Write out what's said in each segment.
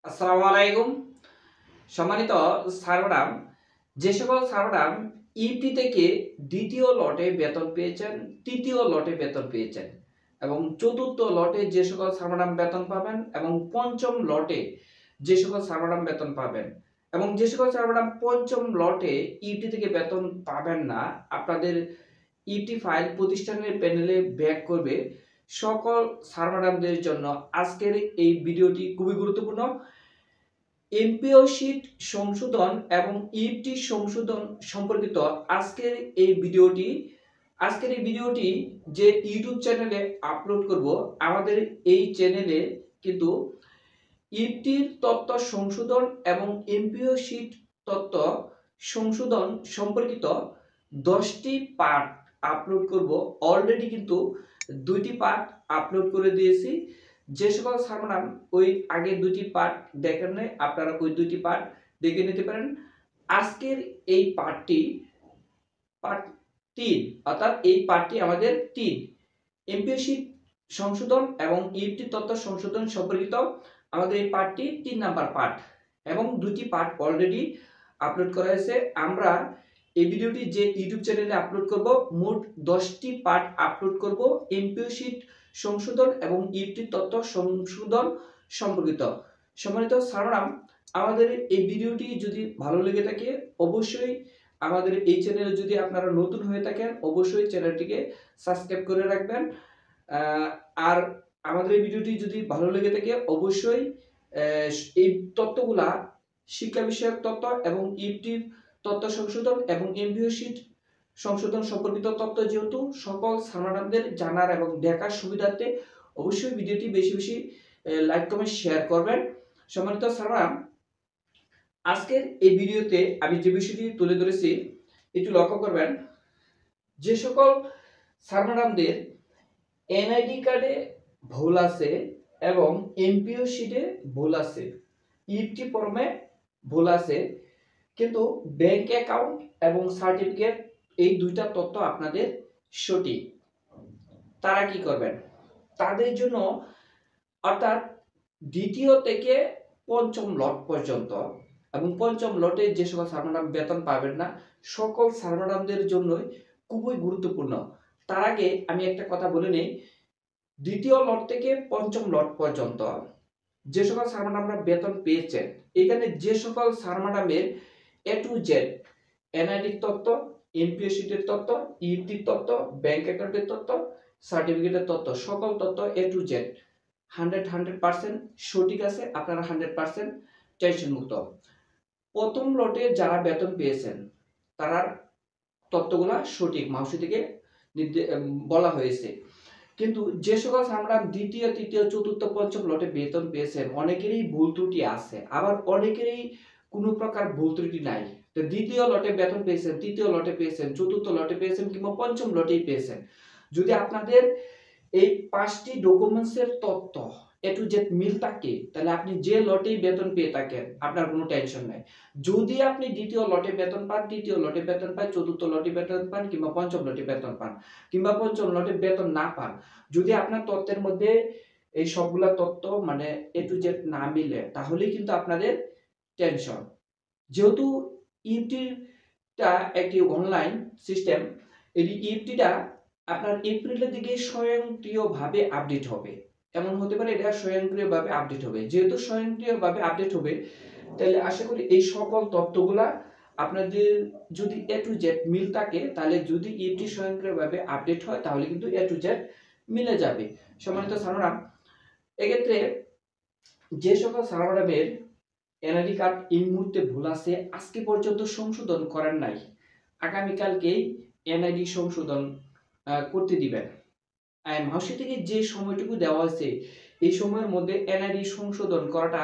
আসসালামু আলাইকুম। সম্মানিত স্যার ম্যাডাম, যে সকল স্যার ম্যাডাম ইউটি থেকে দ্বিতীয় লটে বেতন পেয়েছেন, তৃতীয় লটে বেতন পেয়েছেন এবং চতুর্থ লটে যে সকল স্যার ম্যাডাম বেতন পাবেন এবং পঞ্চম লটে যে সকল স্যার ম্যাডাম বেতন পাবেন এবং যে সকল স্যার ম্যাডাম পঞ্চম লটে ইউটি থেকে বেতন পাবেন না, আপনাদের ইউটি ফাইল প্রতিষ্ঠানের প্যানেলে ব্যাক করবে। সকল স্যার ম্যাডামদের জন্য আজকের এই ভিডিওটি খুবই গুরুত্বপূর্ণ। এমপিও শীট সংশোধন এবং ইএফটি সংশোধন সম্পর্কিত আজকের এই ভিডিওটি যে ইউটিউব চ্যানেলে আপলোড করব, আমাদের এই চ্যানেলে কিন্তু ইএফটির তথ্য সংশোধন এবং এমপিও শীট তথ্য সংশোধন সম্পর্কিত 10টি পার্ট আপলোড করব। অলরেডি কিন্তু 2টি পার্ট আপলোড করে দিয়েছি। যে সকল স্যার ম্যাডাম ওই আগে 2টি পার্ট দেখেন নাই, আপনারা ওই 2টি পার্ট দেখে নিতে পারেন। আজকের এই পার্ট 3, অর্থাৎ এই পার্টটি আমাদের 3, এমপিও শীট সংশোধন এবং ইএফটি তথ্য সংশোধন সম্পর্কিত আমাদের এই পার্টটি 3 নাম্বার পার্ট এবং 2টি পার্ট অলরেডি আপলোড করা হয়েছে। আমরা এই ভিডিওটি যে ইউটিউব চ্যানেলে আপলোড করব, মোট 10টি পার্ট আপলোড করব এমপিও শীট সংশোধন এবং ইএফটি তথ্য সংশোধন সম্পর্কিত। সম্মানিত স্যার ম্যাডাম, আমাদের এই ভিডিওটি যদি ভালো লেগে থাকে অবশ্যই আমাদের এই চ্যানেলে যদি আপনারা নতুন হয়ে থাকেন অবশ্যই চ্যানেলটিকে সাবস্ক্রাইব করে রাখবেন। আর আমাদের এই ভিডিওটি যদি ভালো লেগে থাকে অবশ্যই এই তথ্যগুলা শিক্ষা বিষয়ক তথ্য এবং ইএফটির তথ্য সংশোধন এবং এমপিও শীট সংশোধন সম্পর্কিত তথ্য যেহেতু সকল স্যার ম্যাডামদের জানার এবং দেখার সুবিধার্থে অবশ্যই ভিডিওটি বেশি বেশি লাইক কমেন্ট শেয়ার করবেন। সম্মানিত স্যার ম্যাডাম, আজকের এই ভিডিওতে আমি যে বিষয়টি তুলে ধরেছি একটু লক্ষ্য করবেন। যে সকল স্যার ম্যাডামদের এনআইডি কার্ডে ভুল আছে এবং এমপিও শীটে ভুল আছে, ইএফটি ফর্মে ভুল আছে, কিন্তু ব্যাংক অ্যাকাউন্ট এবং সার্টিফিকেট এই দুইটা তথ্য আপনাদের সঠিক, তারা কি করবেন? তাদের জন্য অর্থাৎ দ্বিতীয় থেকে পঞ্চম লট পর্যন্ত এবং পঞ্চম লটে যে সকল স্যার ম্যাডাম বেতন পাবেন না সকল স্যার ম্যাডামদের জন্যই খুবই গুরুত্বপূর্ণ। তার আগে আমি একটা কথা বলে নিই, দ্বিতীয় লট থেকে পঞ্চম লট পর্যন্ত যে সকল স্যার ম্যাডামরা বেতন পেয়েছেন, এখানে যে সকল স্যার ম্যাডামের এ টু জেড এনআইডির তথ্য, এমপিও শীটের তথ্য, ইএফটির তথ্য, ব্যাংক অ্যাকাউন্টের তথ্য, সার্টিফিকেটের তথ্য, সকল তথ্য এ টু জেড 100% সঠিক আছে, আপনারা 100% টেনশন মুক্ত। প্রথম লটে যারা বেতন পেয়েছেন তার তথ্যগুলা সঠিক মাউসি থেকে বলা হয়েছে, কিন্তু যে সকল আমরা দ্বিতীয়, তৃতীয়, চতুর্থ, পঞ্চম লটে বেতন পেয়েছেন অনেকেরই ভুল ত্রুটি আছে, আবার অনেকেরই কোনো প্রকার ভুল ত্রুটি নাই। তো দ্বিতীয় লটে বেতন পেয়েছেন, তৃতীয় লটে পেয়েছেন, চতুর্থ লটে পেয়েছেন কিংবা পঞ্চম লটেই পেয়েছেন, যদি আপনাদের এই 5টি ডকুমেন্টসের তথ্য এ টু জেড মিল থাকে তাহলে আপনি যে লটেই বেতন পেয়ে থাকেন আপনার কোনো টেনশন নাই। যদি আপনি দ্বিতীয় লটে বেতন পান, তৃতীয় লটে বেতন পান, চতুর্থ লটে বেতন পান কিংবা পঞ্চম লটে বেতন পান কিংবা পঞ্চম লটে বেতন না পান, যদি আপনার তথ্যের মধ্যে এই সবগুলা তথ্য মানে এ টু জেড না মিলে তাহলেই কিন্তু আপনাদের টেনশন। যেহেতু ইএফটিটা একটি অনলাইন সিস্টেম, এই ইএফটিটা আপনার এপ্রিলের দিকে স্বয়ংক্রিয়ভাবে আপডেট হবে, এমন হতে পারে এটা স্বয়ংক্রিয়ভাবে আপডেট হবে। যেহেতু স্বয়ংক্রিয়ভাবে আপডেট হবে তাহলে আশা করি এই সকল তথ্যগুলা আপনাদের যদি এ টু জেড মিল থাকে তাহলে যদি ইএফটি স্বয়ংক্রিয়ভাবে আপডেট হয় তাহলে কিন্তু এ টু জেড মিলে যাবে। সম্মানিত স্যার ম্যাডাম, এক্ষেত্রে যে সকল স্যার ম্যাডামের এনআইডি কার্ড এই মুহূর্তে ভুল আছে, আজকে পর্যন্ত সংশোধন করেন নাই, আগামীকালকেই এনআইডি সংশোধন করতে দিবেন। মাউসি থেকে যে সময়টুকু দেওয়া আছে এই সময়ের মধ্যে এনআইডি সংশোধন করাটা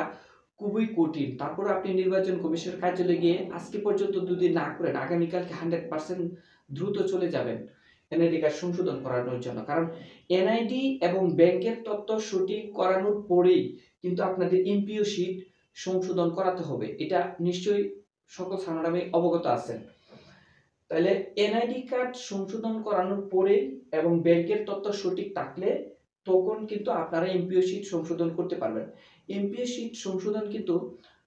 খুবই কঠিন। তারপর আপনি নির্বাচন কমিশনের কার্যালয়ে গিয়ে আজকে পর্যন্ত যদি না করেন আগামীকালকে 100% দ্রুত চলে যাবেন এনআইডি কার্ড সংশোধন করানোর জন্য, কারণ এনআইডি এবং ব্যাংকের তথ্য সঠিক করানোর পরেই কিন্তু আপনাদের এমপিও শীট সংশোধন করাতে হবে। এটা নিশ্চয়ই সকল স্যার ম্যাডাম অবগত আছেন। তাহলে এনআইডি কার্ড সংশোধন করানোর পরে এবং ব্যাংকের তথ্য সঠিক থাকলে তখন কিন্তু আপনারা এমপিও শীট সংশোধন করতে পারবেন। এমপিও শীট সংশোধন কিন্তু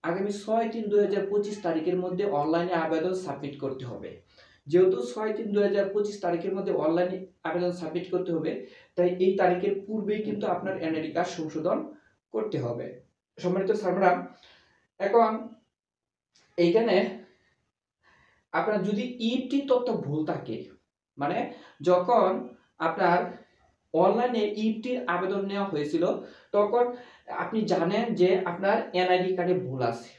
আগামী 6/3/2025 তারিখের মধ্যে অনলাইনে আবেদন সাবমিট করতে হবে। যেহেতু 6/3/2025 তারিখের মধ্যে অনলাইনে আবেদন সাবমিট করতে হবে, তাই এই তারিখের পূর্বেই কিন্তু আপনার এনআইডি কার্ড সংশোধন করতে হবে। সম্মানিত স্যাররা, এখন এইখানে আপনার যদি ইএফটি তথ্য ভুল থাকে, মানে যখন আপনার অনলাইনে ইএফটির আবেদন নেওয়া হয়েছিল তখন আপনি জানেন যে আপনার এনআইডি কার্ডে ভুল আছে,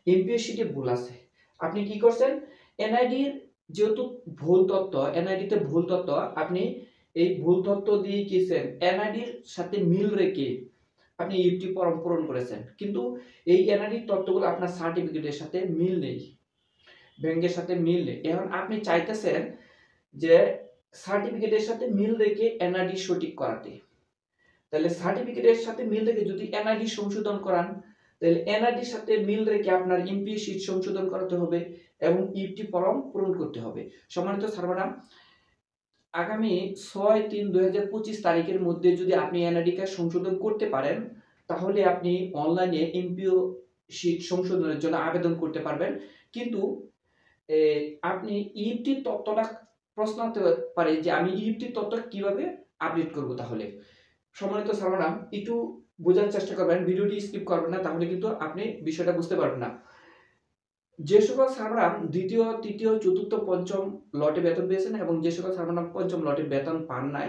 এমপিও শিটে ভুল আছে, আপনি কি করছেন, এনআইডির যেহেতু ভুল তথ্য, এনআইডিতে ভুল তথ্য, আপনি এই ভুল তথ্য দিয়ে গেছেন এনআইডির সাথে মিল রেখে আপনি ইএফটি ফর্ম পূরণ করেছেন, কিন্তু এই এনআইডির তথ্যগুলো আপনার সার্টিফিকেটের সাথে মিল নেই, ব্যাংকের সাথে মিল নেই। এখন আপনি চাইতেছেন যে সার্টিফিকেটের সাথে মিল রেখে এনআইডি সঠিক করাতে, তাহলে সার্টিফিকেটের সাথে মিল রেখে যদি এনআইডি সংশোধন করান, তাহলে এনআইডির সাথে মিল রেখে আপনার এমপিও শীট সংশোধন করাতে হবে এবং ইএফটি ফর্ম পূরণ করতে হবে। সম্মানিত স্যাররা, আগামী 6/3/2025 তারিখের মধ্যে যদি আপনি এনআইডি কার্ড সংশোধন করতে পারেন, তাহলে আপনি অনলাইনে এমপিও শীট সংশোধনের জন্য আবেদন করতে পারবেন। কিন্তু আপনি ইএফটি তথ্যটা প্রশ্ন হতে পারে যে আমি ইএফটি তথ্য কিভাবে আপডেট করব। তাহলে সম্মানিত স্যাররা, একটু বোঝার চেষ্টা করবেন, ভিডিওটি স্কিপ করবেন না, তাহলে কিন্তু আপনি বিষয়টা বুঝতে পারবেন না। যে সকল স্যাররা দ্বিতীয়, তৃতীয়, চতুর্থ, পঞ্চম লটে বেতন পেয়েছেন এবং যে সকল স্যার ম্যাডাম পঞ্চম লটে বেতন পান নাই,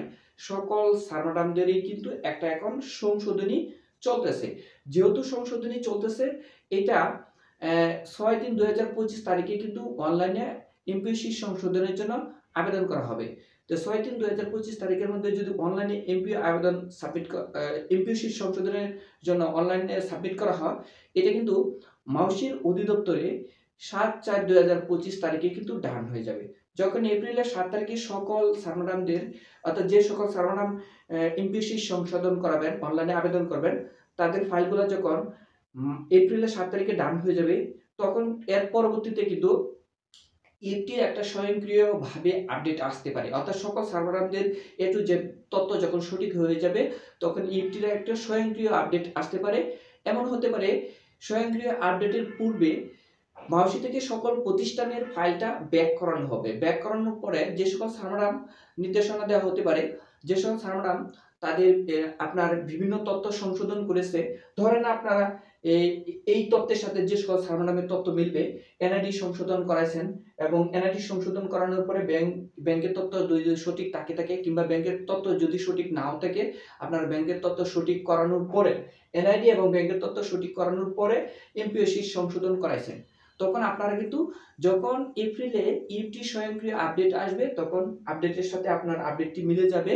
সকল স্যার ম্যাডামদেরই কিন্তু একটা এখন সংশোধনী চলতেছে। যেহেতু সংশোধনী চলতেছে, এটা 6/3/2025 তারিখে কিন্তু অনলাইনে এমপিও শীট সংশোধনের জন্য আবেদন করা হবে। তো 6/3/2025 তারিখের মধ্যে যদি অনলাইনে এমপিও আবেদন সাবমিট এমপিও শীট সংশোধনের জন্য অনলাইনে সাবমিট করা হয়, এটা কিন্তু মাউসির অধিদপ্তরে 7/4/2025 তারিখে কিন্তু ডান হয়ে যাবে। যখন এপ্রিলের 7 তারিখে সকল স্যার ম্যাডামদের, অর্থাৎ যে সকল স্যার ম্যাডাম এমপিও শীট সংশোধন করাবেন, অনলাইনে আবেদন করবেন, তাদের ফাইলগুলো যখন এপ্রিলের 7 তারিখে ডান হয়ে যাবে, তখন এর পরবর্তীতে কিন্তু ইএফটির একটা স্বয়ংক্রিয়ভাবে আপডেট আসতে পারে। অর্থাৎ সকল স্যার ম্যাডামদের এ টু জেড তথ্য যখন সঠিক হয়ে যাবে, তখন ইএফটির একটা স্বয়ংক্রিয় আপডেট আসতে পারে। এমন হতে পারে স্বয়ংক্রিয় আপডেটের পূর্বে মাউসি থেকে সকল প্রতিষ্ঠানের ফাইলটা ব্যাক করানো হবে। ব্যাক করানোর পরে যে সকল স্যার ম্যাডাম নির্দেশনা দেওয়া হতে পারে, যে সকল স্যার ম্যাডাম তাদের আপনার বিভিন্ন তথ্য সংশোধন করেছে, ধরেন আপনারা এই তথ্যের সাথে যে সকল স্যার ম্যাডামের তথ্য মিলবে, এনআইডি সংশোধন করাইছেন এবং এনআইডি সংশোধন করানোর পরে ব্যাংকের তথ্য যদি সঠিক থাকে কিংবা ব্যাংকের তথ্য যদি সঠিক নাও থাকে, আপনার ব্যাংকের তথ্য সঠিক করানোর পরে, এনআইডি এবং ব্যাংকের তথ্য সঠিক করানোর পরে এমপিও শীট সংশোধন করাইছেন, তখন আপনারা কিন্তু যখন এপ্রিলে ইএফটি স্বয়ংক্রিয় আপডেট আসবে, তখন আপডেটের সাথে আপনার আপডেটটি মিলে যাবে।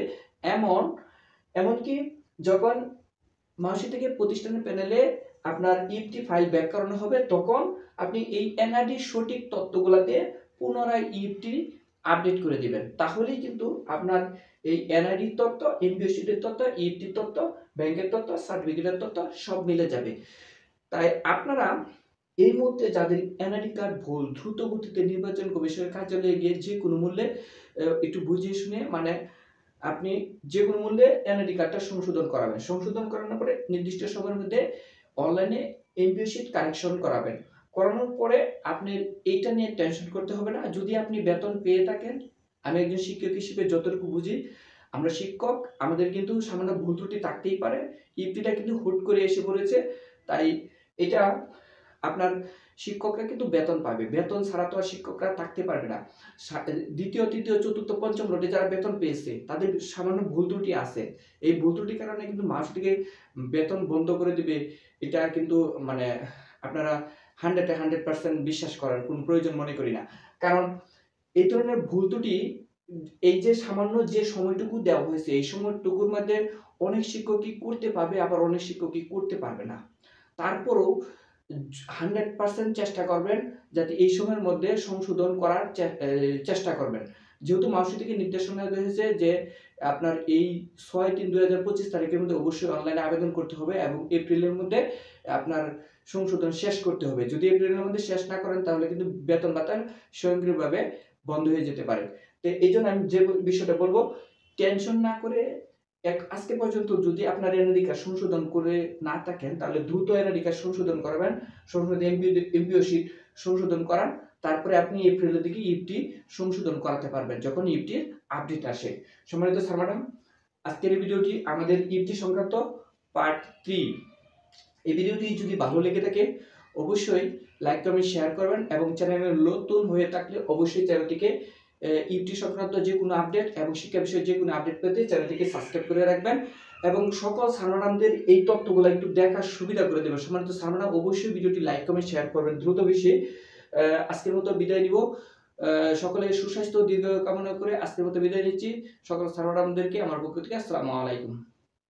এমনকি যখন মাউসি থেকে প্রতিষ্ঠানের প্যানেলে আপনার ইএফটি ফাইল ব্যাক করানো হবে, তখন আপনি এই এনআইডির সঠিক তথ্যগুলো দিয়ে পুনরায় ইএফটি আপডেট করে দিবেন। তাহলেই কিন্তু আপনার এই এনআইডির তথ্য, এমপিও শীটের তথ্য, ইএফটির তথ্য, ব্যাংকের তথ্য, সার্টিফিকেটের তথ্য সব মিলে যাবে। তাই আপনারা এই মুহূর্তে যাদের এনআইডি কার্ড ভুল, দ্রুত গতিতে নির্বাচন কমিশনের কার্যালয়ে গিয়ে যে কোনো মূল্যে একটু বুঝিয়ে শুনে, মানে আপনি যে কোনো মূল্যে এনআইডি কার্ডটা সংশোধন করাবেন। সংশোধন করানোর পরে নির্দিষ্ট সময়ের মধ্যে অনলাইনে এমপিও শীট কারেকশন করাবেন। করানোর পরে আপনি এইটা নিয়ে টেনশন করতে হবে না। যদি আপনি বেতন পেয়ে থাকেন, আমি একজন শিক্ষক হিসেবে যতটুকু বুঝি, আমরা শিক্ষক, আমাদের কিন্তু সামান্য ভুল ত্রুটি থাকতেই পারে। ইএফটিটা কিন্তু হুট করে এসে পড়েছে, তাই এটা আপনার শিক্ষকরা কিন্তু বেতন পাবে, বেতন ছাড়া তো আর শিক্ষকরা থাকতে পারবে না। দ্বিতীয়, তৃতীয়, চতুর্থ, পঞ্চম লটে যারা বেতন পেয়েছে, তাদের সামান্য ভুল ত্রুটি আছে। এই ভুল ত্রুটির কারণে কিন্তু মাস থেকে বেতন বন্ধ করে দিবে, এটা কিন্তু মানে আপনারা 100% বিশ্বাস করার কোনো প্রয়োজন মনে করি না। কারণ এই ধরনের ভুল ত্রুটি, এই যে সামান্য যে সময়টুকু দেওয়া হয়েছে, এই সময়টুকুর মধ্যে অনেক শিক্ষকই করতে পারবে, আবার অনেক শিক্ষকই করতে পারবে না। তারপরেও 100% চেষ্টা করবেন যাতে এই সময়ের মধ্যে সংশোধন করার চেষ্টা করবেন। যেহেতু মাউসি থেকে নির্দেশনা দেওয়া হয়েছে যে আপনার এই 6/3/2025 তারিখের মধ্যে অবশ্যই অনলাইনে আবেদন করতে হবে এবং এপ্রিলের মধ্যে আপনার সংশোধন শেষ করতে হবে। যদি এপ্রিলের মধ্যে শেষ না করেন, তাহলে কিন্তু বেতন ভাতা স্বয়ংক্রিয়ভাবে বন্ধ হয়ে যেতে পারে। তো এই জন্য আমি যে বিষয়টা বলবো, টেনশন না করে আজকে পর্যন্ত যদি আপনার এনআইডি কার্ড সংশোধন করে না থাকেন তাহলে দ্রুত এনআইডি কার্ড সংশোধন করবেন, এমপিও শীট সংশোধন করান, তারপরে আপনি এপ্রিলের দিকে ইএফটি সংশোধন করাতে পারবেন যখন ইএফটির আপডেট আসে। সম্মানিত স্যার ম্যাডাম, আজকের এই ভিডিওটি আমাদের ইএফটি সংক্রান্ত পার্ট 3। এই ভিডিওটি যদি ভালো লেগে থাকে অবশ্যই লাইক কমেন্ট শেয়ার করবেন এবং চ্যানেলে নতুন হয়ে থাকলে অবশ্যই চ্যানেলটিকে ইএফটি সংক্রান্ত যে কোনো আপডেট এবং শিক্ষা বিষয়ে যে কোনো আপডেট পেতে চ্যানেলটিকে সাবস্ক্রাইব করে রাখবেন এবং সকল স্যার ম্যাডামদের এই তথ্যগুলো একটু দেখার সুবিধা করে দেবেন। সম্মানিত স্যার ম্যাডাম অবশ্যই ভিডিওটি লাইক কমেন্ট শেয়ার করবেন দ্রুত বেশি। আজকের মতো বিদায় নিব, সকলের সুস্বাস্থ্য দীর্ঘ কামনা করে আজকের মতো বিদায় নিচ্ছি। সকল স্যার ম্যাডামদেরকে আমার পক্ষ থেকে আসসালামু আলাইকুম।